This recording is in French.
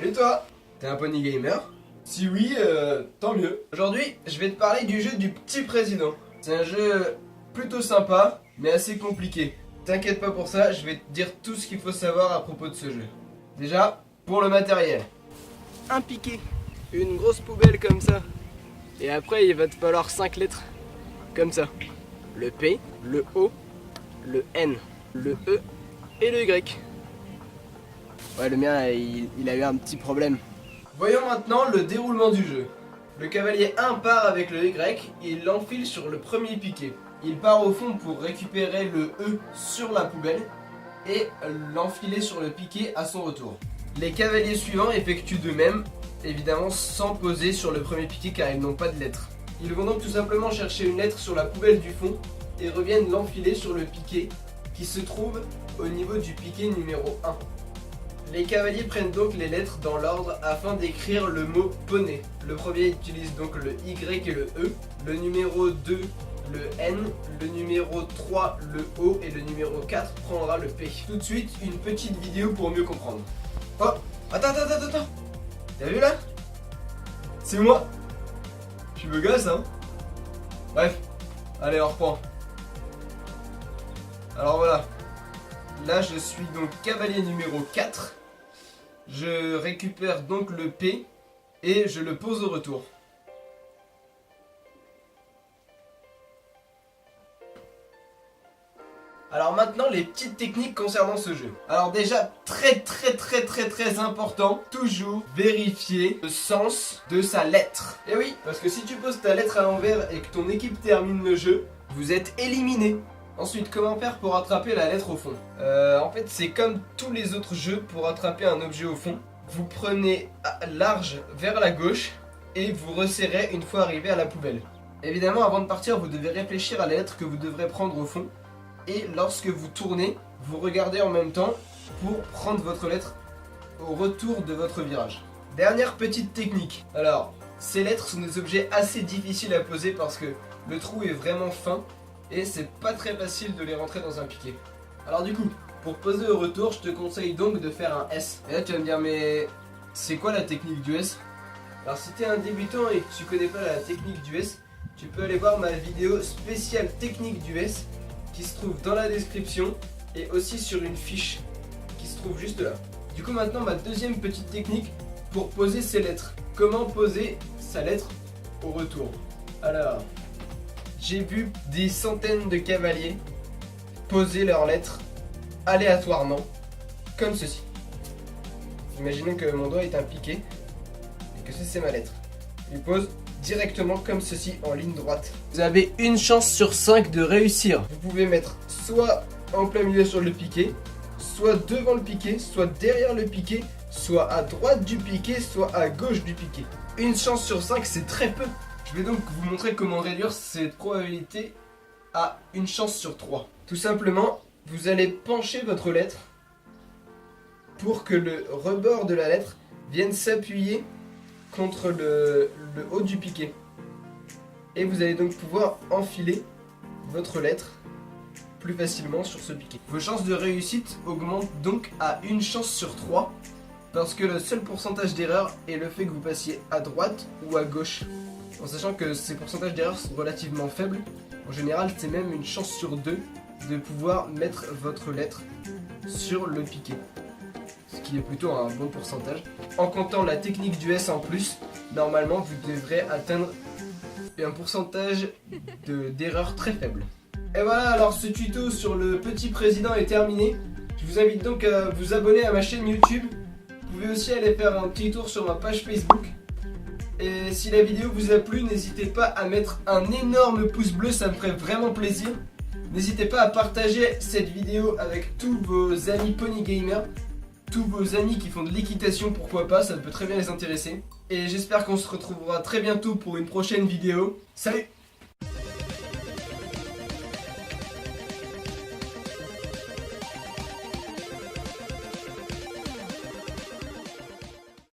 Salut toi, t'es un pony gamer? Si oui, tant mieux. Aujourd'hui, je vais te parler du jeu du Petit Président. C'est un jeu plutôt sympa, mais assez compliqué. T'inquiète pas pour ça, je vais te dire tout ce qu'il faut savoir à propos de ce jeu. Déjà, pour le matériel. Un piquet, une grosse poubelle comme ça. Et après, il va te falloir 5 lettres, comme ça. Le P, le O, le N, le E et le Y. Ouais, le mien, il a eu un petit problème. Voyons maintenant le déroulement du jeu. Le cavalier 1 part avec le Y, il l'enfile sur le premier piquet. Il part au fond pour récupérer le E sur la poubelle et l'enfiler sur le piquet à son retour. Les cavaliers suivants effectuent de même, évidemment sans poser sur le premier piquet car ils n'ont pas de lettres. Ils vont donc tout simplement chercher une lettre sur la poubelle du fond et reviennent l'enfiler sur le piquet qui se trouve au niveau du piquet numéro 1. Les cavaliers prennent donc les lettres dans l'ordre afin d'écrire le mot poney. Le premier utilise donc le Y et le E, le numéro 2 le N, le numéro 3 le O et le numéro 4 prendra le P. Tout de suite, une petite vidéo pour mieux comprendre. Oh, attends. T'as vu là? C'est moi. Je suis beau gosse, hein? Bref, allez, on reprend. Alors voilà. Là, je suis donc cavalier numéro 4. Je récupère donc le P et je le pose au retour. Alors maintenant, les petites techniques concernant ce jeu. Alors déjà, très important, toujours vérifier le sens de sa lettre. Et oui, parce que si tu poses ta lettre à l'envers et que ton équipe termine le jeu, vous êtes éliminé. Ensuite, comment faire pour attraper la lettre au fond? En fait, c'est comme tous les autres jeux pour attraper un objet au fond. Vous prenez large vers la gauche et vous resserrez une fois arrivé à la poubelle. Évidemment, avant de partir, vous devez réfléchir à la lettre que vous devrez prendre au fond. Et lorsque vous tournez, vous regardez en même temps pour prendre votre lettre au retour de votre virage. Dernière petite technique. Alors, ces lettres sont des objets assez difficiles à poser parce que le trou est vraiment fin. Et c'est pas très facile de les rentrer dans un piquet. Alors du coup, pour poser au retour, je te conseille donc de faire un S. Et là tu vas me dire, mais c'est quoi la technique du S? Alors si t'es un débutant et que tu connais pas la technique du S, tu peux aller voir ma vidéo spéciale technique du S qui se trouve dans la description et aussi sur une fiche qui se trouve juste là. Du coup maintenant ma deuxième petite technique pour poser ses lettres. Comment poser sa lettre au retour? Alors... j'ai vu des centaines de cavaliers poser leurs lettres aléatoirement, comme ceci. Imaginons que mon doigt est un piquet et que c'est ma lettre. Je pose directement comme ceci en ligne droite. Vous avez une chance sur 5 de réussir. Vous pouvez mettre soit en plein milieu sur le piquet, soit devant le piquet, soit derrière le piquet, soit à droite du piquet, soit à gauche du piquet. Une chance sur 5, c'est très peu. Je vais donc vous montrer comment réduire cette probabilité à une chance sur 3. Tout simplement, vous allez pencher votre lettre pour que le rebord de la lettre vienne s'appuyer contre le haut du piquet. Et vous allez donc pouvoir enfiler votre lettre plus facilement sur ce piquet. Vos chances de réussite augmentent donc à une chance sur 3 parce que le seul pourcentage d'erreur est le fait que vous passiez à droite ou à gauche. En sachant que ces pourcentages d'erreur sont relativement faibles, en général c'est même une chance sur 2 de pouvoir mettre votre lettre sur le piquet. Ce qui est plutôt un bon pourcentage. En comptant la technique du S en plus, normalement vous devrez atteindre un pourcentage d'erreur très faible. Et voilà, alors ce tuto sur le Petit Président est terminé. Je vous invite donc à vous abonner à ma chaîne YouTube. Vous pouvez aussi aller faire un petit tour sur ma page Facebook. Et si la vidéo vous a plu, n'hésitez pas à mettre un énorme pouce bleu, ça me ferait vraiment plaisir. N'hésitez pas à partager cette vidéo avec tous vos amis pony gamers, tous vos amis qui font de l'équitation, pourquoi pas, ça peut très bien les intéresser. Et j'espère qu'on se retrouvera très bientôt pour une prochaine vidéo. Salut!